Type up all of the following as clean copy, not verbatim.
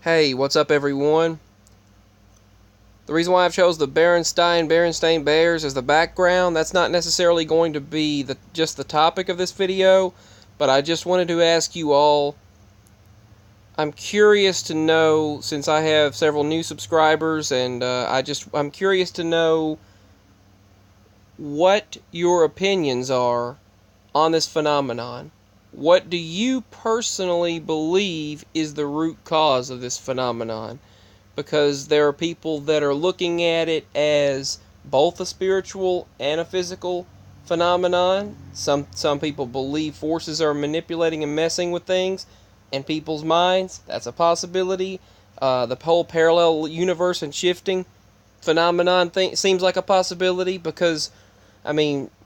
Hey, what's up everyone? The reason why I've chose the Berenstain Bears as the background, that's not necessarily going to be just the topic of this video, but I just wanted to ask you all, I'm curious to know, since I have several new subscribers, and I'm curious to know what your opinions are on this phenomenon. What do you personally believe is the root cause of this phenomenon? Because there are people that are looking at it as both a spiritual and a physical phenomenon. Some people believe forces are manipulating and messing with things in people's minds. That's a possibility. The whole parallel universe and shifting phenomenon seems like a possibility because,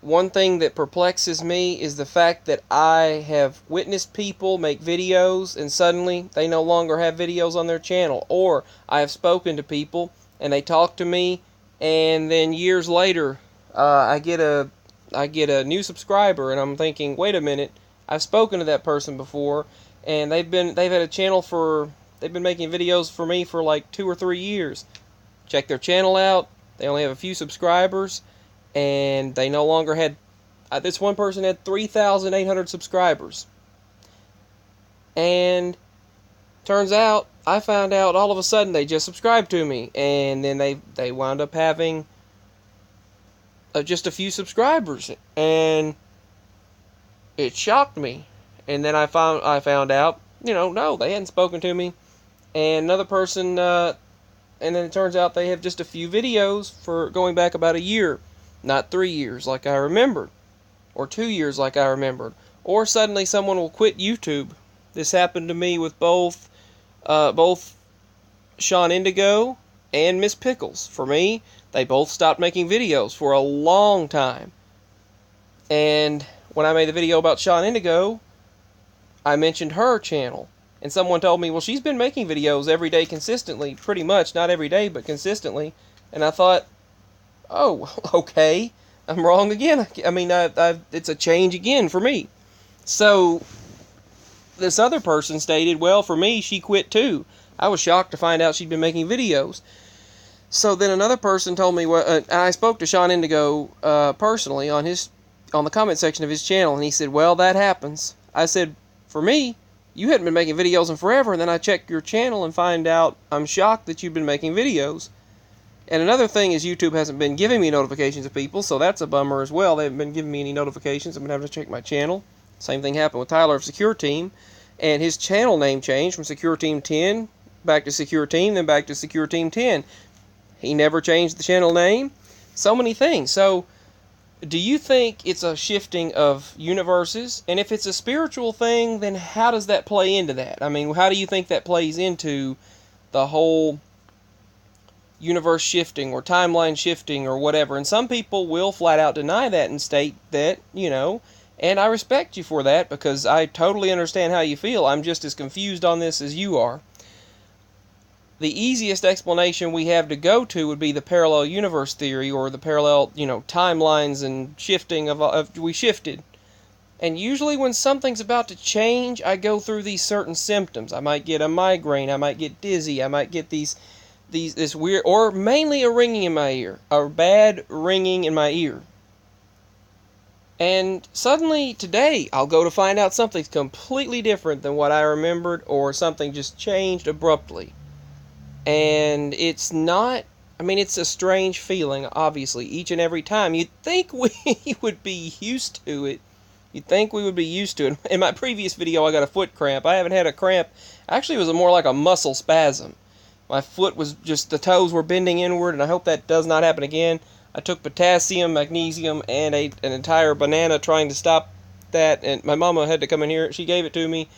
one thing that perplexes me is the fact that I have witnessed people make videos and suddenly they no longer have videos on their channel. Or I have spoken to people and they talk to me and then years later I get a new subscriber and I'm thinking, wait a minute, I've spoken to that person before and they've had a channel they've been making videos for me for like 2 or 3 years. Check their channel out. They only have a few subscribers. And they no longer had, this one person had 3,800 subscribers. And turns out, I found out all of a sudden they just subscribed to me. And then they wound up having just a few subscribers. And it shocked me. And then I found out, no, they hadn't spoken to me. And another person, and then it turns out they have just a few videos for going back about a year. Not 3 years like I remembered, or 2 years like I remembered, or suddenly someone will quit YouTube. This happened to me with both Sean Indigo and Miss Pickles. For me, they both stopped making videos for a long time. And when I made the video about Sean Indigo, I mentioned her channel. And someone told me, well, she's been making videos every day consistently, pretty much, not every day, but consistently. And I thought, oh, okay, I'm wrong again. It's a change again for me. So, this other person stated, well, for me, she quit too. I was shocked to find out she'd been making videos. So then another person told me, and I spoke to Sean Indigo personally on the comment section of his channel, and he said, well, that happens. I said, for me, you hadn't been making videos in forever, and then I checked your channel and find out I'm shocked that you've been making videos. And another thing is YouTube hasn't been giving me notifications of people, so that's a bummer as well. They haven't been giving me any notifications. I've been having to check my channel. Same thing happened with Tyler of Secure Team. And his channel name changed from Secure Team 10 back to Secure Team, then back to Secure Team 10. He never changed the channel name. So many things. So, do you think it's a shifting of universes? And if it's a spiritual thing, then how does that play into that? How do you think that plays into the whole universe shifting or timeline shifting or whatever? And some people will flat out deny that and state that, and I respect you for that because I totally understand how you feel. I'm just as confused on this as you are. The easiest explanation we have to go to would be the parallel universe theory, or the parallel, timelines and shifting of we shifted. And usually when something's about to change, I go through these certain symptoms. I might get a migraine, I might get dizzy, I might get this weird, or mainly a ringing in my ear, a bad ringing in my ear. And suddenly today I'll go to find out something's completely different than what I remembered, or something just changed abruptly. And it's not, it's a strange feeling, obviously, each and every time. You'd think we would be used to it. You'd think we would be used to it. In my previous video I got a foot cramp. I haven't had a cramp. Actually, it was more like a muscle spasm. My foot was just, the toes were bending inward, and I hope that does not happen again. I took potassium, magnesium, and an entire banana trying to stop that, and my mama had to come in here. She gave it to me,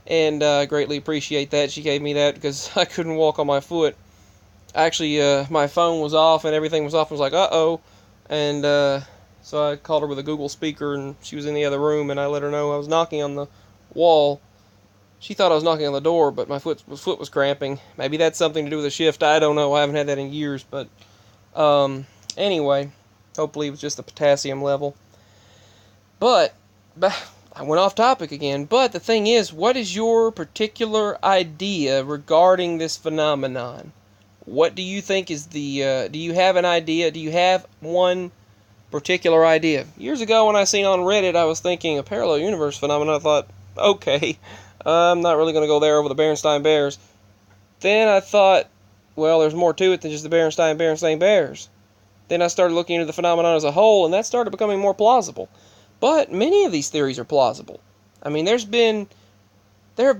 and I greatly appreciate that. She gave me that because I couldn't walk on my foot. Actually, my phone was off, and everything was off. I was like, uh-oh, and so I called her with a Google speaker, and she was in the other room, and I let her know I was knocking on the wall. She thought I was knocking on the door, but my foot was cramping. Maybe that's something to do with a shift. I don't know. I haven't had that in years. But anyway, hopefully it was just the potassium level. But I went off topic again, but the thing is, what is your particular idea regarding this phenomenon? What do you think is do you have an idea? Do you have one particular idea? Years ago when I seen on Reddit, I was thinking a parallel universe phenomenon. I thought, okay, I'm not really going to go there over the Berenstain Bears. Then I thought, well, there's more to it than just the Berenstain Bears. Then I started looking into the phenomenon as a whole, and that started becoming more plausible. But many of these theories are plausible. I mean, there have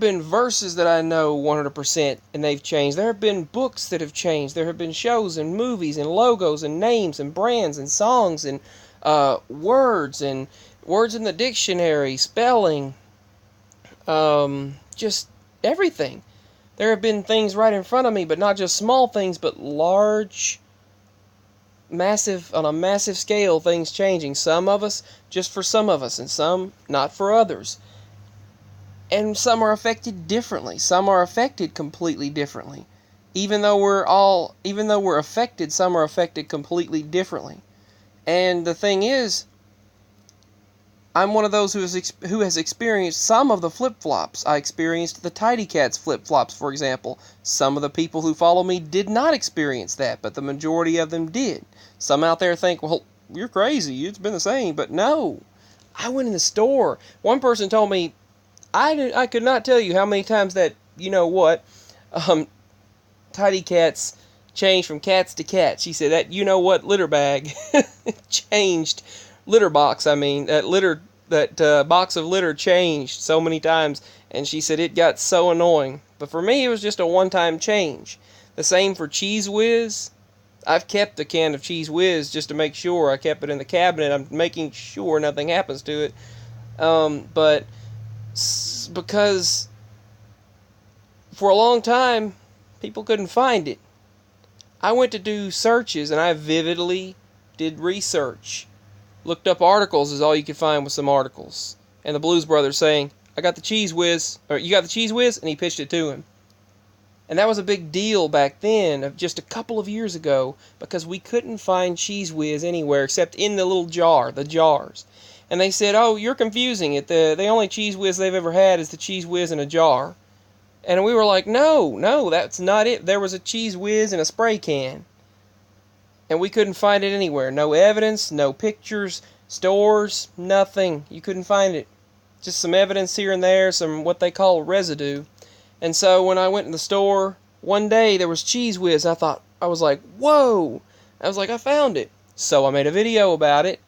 been verses that I know 100% and they've changed. There have been books that have changed. There have been shows and movies and logos and names and brands and songs and words in the dictionary, spelling, just everything. There have been things right in front of me, but not just small things, but large, massive, on a massive scale, things changing. Some of us, just for some of us, and some not for others. And some are affected differently. Some are affected completely differently. Even though we're affected, some are affected completely differently. And the thing is, I'm one of those who has experienced some of the flip-flops. I experienced the Tidy Cats flip-flops, for example. Some of the people who follow me did not experience that, but the majority of them did. Some out there think, well, you're crazy, it's been the same. But no, I went in the store. One person told me, I could not tell you how many times that, Tidy Cats changed from cats to cats. She said that, litter bag changed. Litter box, that box of litter changed so many times, and she said it got so annoying. But for me, it was just a one-time change. The same for Cheese Whiz. I've kept a can of Cheese Whiz just to make sure. I kept it in the cabinet. I'm making sure nothing happens to it. But because for a long time, people couldn't find it. I went to do searches, and I vividly did research. Looked up articles is all you could find with some articles. And the Blues Brothers saying, I got the Cheese Whiz, or you got the Cheese Whiz? And he pitched it to him. And that was a big deal back then, of just a couple of years ago, because we couldn't find Cheese Whiz anywhere except in the little jar, the jars. And they said, oh, you're confusing it. The only Cheese Whiz they've ever had is the Cheese Whiz in a jar. And we were like, no, that's not it. There was a Cheese Whiz in a spray can. And we couldn't find it anywhere. No evidence, no pictures, stores, nothing. You couldn't find it. Just some evidence here and there, some what they call residue. And so when I went in the store, one day there was Cheese Whiz. I was like, whoa! I was like, I found it. So I made a video about it.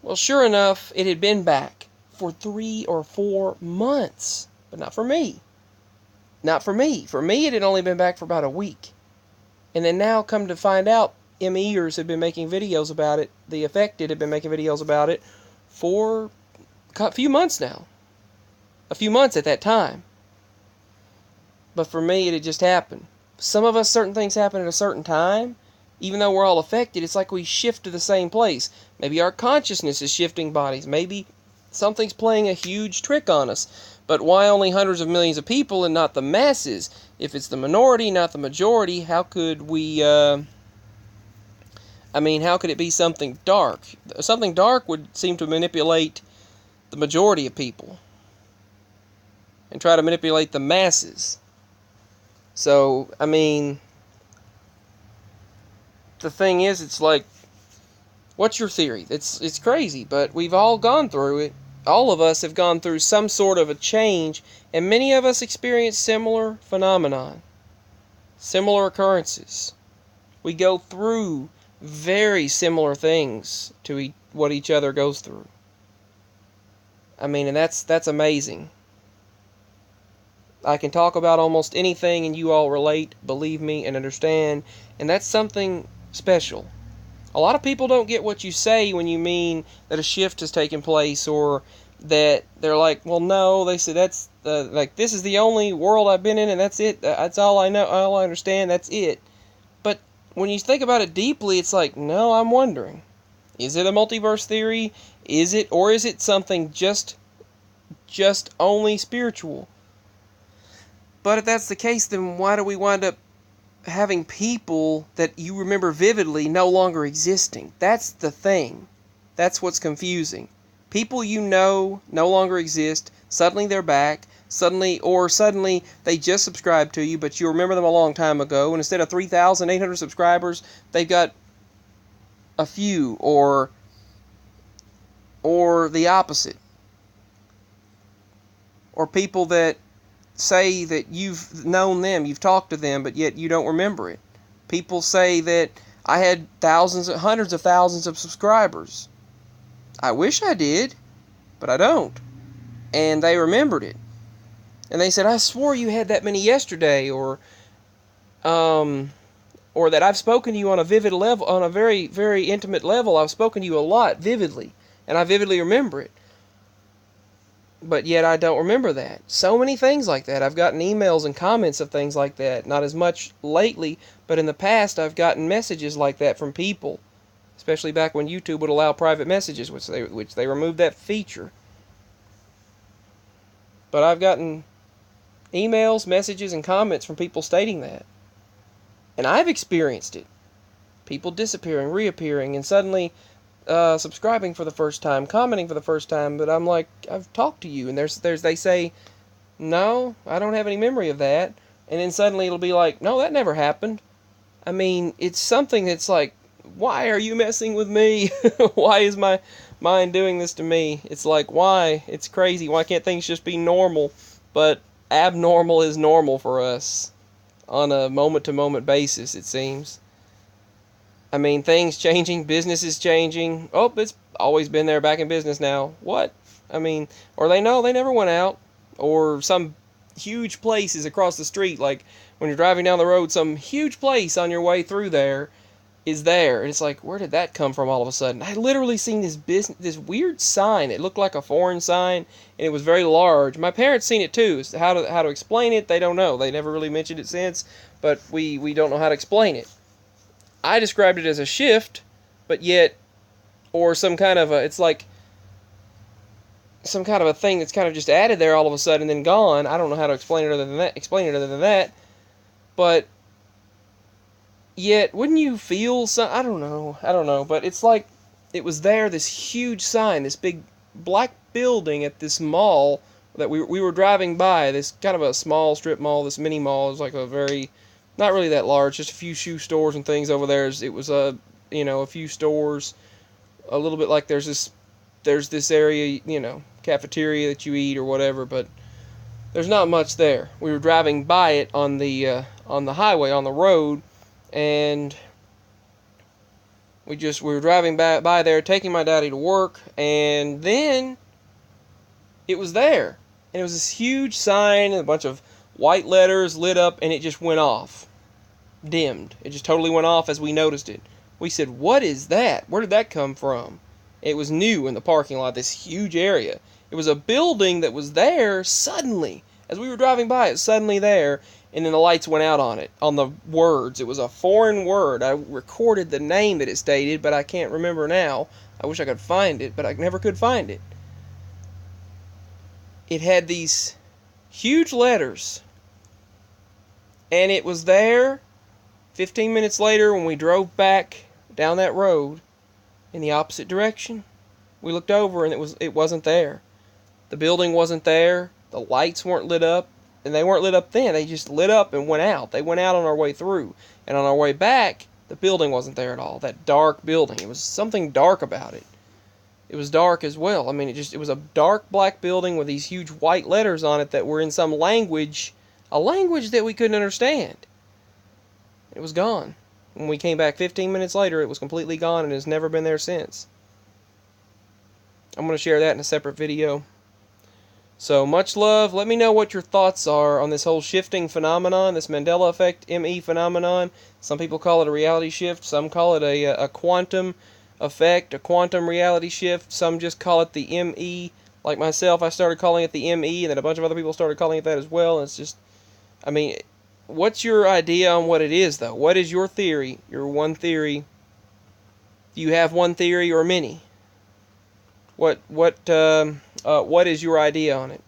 Well, sure enough, it had been back for 3 or 4 months. But not for me. Not for me. For me, it had only been back for about a week. And then now, come to find out, MEers had been making videos about it. The Affected had been making videos about it for a few months now. A few months at that time. But for me, it had just happened. Some of us, certain things happen at a certain time. Even though we're all affected, it's like we shift to the same place. Maybe our consciousness is shifting bodies. Maybe something's playing a huge trick on us. But why only hundreds of millions of people and not the masses? If it's the minority, not the majority, how could we... how could it be something dark? Something dark would seem to manipulate the majority of people. And try to manipulate the masses. So, the thing is, it's like, what's your theory? It's crazy, but we've all gone through it. All of us have gone through some sort of a change, and many of us experience similar phenomenon. Similar occurrences. We go through very similar things to what each other goes through. And that's amazing. I can talk about almost anything and you all relate, believe me, and understand, and that's something special. A lot of people don't get what you say when you mean that a shift has taken place, or that they're like, well, no, they say that's, this is the only world I've been in and that's it, that's all I know, all I understand, that's it. But when you think about it deeply, it's like, no, I'm wondering, is it a multiverse theory? Is it, or is it something just only spiritual? But if that's the case, then why do we wind up having people that you remember vividly no longer existing? That's the thing. That's what's confusing. People you know no longer exist. Suddenly they're back. Suddenly they just subscribed to you, but you remember them a long time ago. And instead of 3,800 subscribers, they've got a few, or the opposite. Or people that say that you've known them, you've talked to them, but yet you don't remember it. People say that I had hundreds of thousands of subscribers. I wish I did, but I don't. And they remembered it. And they said, I swore you had that many yesterday, or that I've spoken to you on a vivid level, on a very, very intimate level. I've spoken to you a lot, vividly, and I vividly remember it. But yet I don't remember that. So many things like that. I've gotten emails and comments of things like that. Not as much lately, but in the past I've gotten messages like that from people. Especially back when YouTube would allow private messages, which they removed that feature. But I've gotten emails, messages, and comments from people stating that. And I've experienced it. People disappearing, reappearing, and suddenly subscribing for the first time, commenting for the first time. But I'm like, I've talked to you, and they say, no, I don't have any memory of that. And then suddenly it'll be like, no, that never happened. I mean, it's something that's like, why are you messing with me? Why is my mind doing this to me? It's like, why? It's crazy. Why can't things just be normal? But abnormal is normal for us on a moment-to-moment basis, it seems. I mean, things changing, businesses changing. Oh, it's always been there, back in business now. What? I mean, or they know they never went out. Or some huge place is across the street. Like, when you're driving down the road, some huge place on your way through there is there. And it's like, where did that come from all of a sudden? I literally seen this weird sign. It looked like a foreign sign, and it was very large. My parents seen it too. How to explain it, they don't know. They never really mentioned it since, but we don't know how to explain it. I described it as a shift, but yet, or some kind of it's like some kind of a thing that's kind of just added there all of a sudden and then gone. I don't know how to explain it other than that. But yet, wouldn't you feel some? I don't know. But it's like it was there. This huge sign, this big black building at this mall that we were driving by. This kind of a small strip mall, this mini mall. It was like a very not really that large, just a few shoe stores and things over there. It was a few stores, a little bit like there's this area, cafeteria that you eat or whatever, but there's not much there. We were driving by it on the highway, on the road, and we were driving by there, taking my daddy to work, and then it was there, and it was this huge sign and a bunch of white letters lit up, and it just went off. Dimmed. It just totally went off as we noticed it. We said, what is that? Where did that come from? It was new in the parking lot, this huge area. It was a building that was there suddenly. As we were driving by, it suddenly there, and then the lights went out on it, on the words. It was a foreign word. I recorded the name that it stated, but I can't remember now. I wish I could find it, but I never could find it. It had these huge letters, and it was there 15 minutes later when we drove back down that road in the opposite direction. We looked over and it wasn't there. The building wasn't there. The lights weren't lit up, and they weren't lit up then. They just lit up and went out. They went out on our way through, and on our way back, the building wasn't there at all. That dark building. It was something dark about it. It was dark as well. I mean, it was a dark black building with these huge white letters on it that were in some language, a language that we couldn't understand. It was gone. When we came back 15 minutes later, it was completely gone and has never been there since. I'm going to share that in a separate video. So, much love. Let me know what your thoughts are on this whole shifting phenomenon, this Mandela effect, ME phenomenon. Some people call it a reality shift. Some call it a quantum effect, a quantum reality shift. Some just call it the ME. Like myself, I started calling it the ME, and then a bunch of other people started calling it that as well. And it's just, I mean, what's your idea on what it is, though? What is your theory? Your one theory? Do you have one theory or many? What is your idea on it?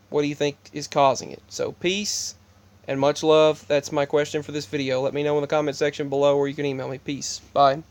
What do you think is causing it? So, peace and much love. That's my question for this video. Let me know in the comment section below, or you can email me. Peace. Bye.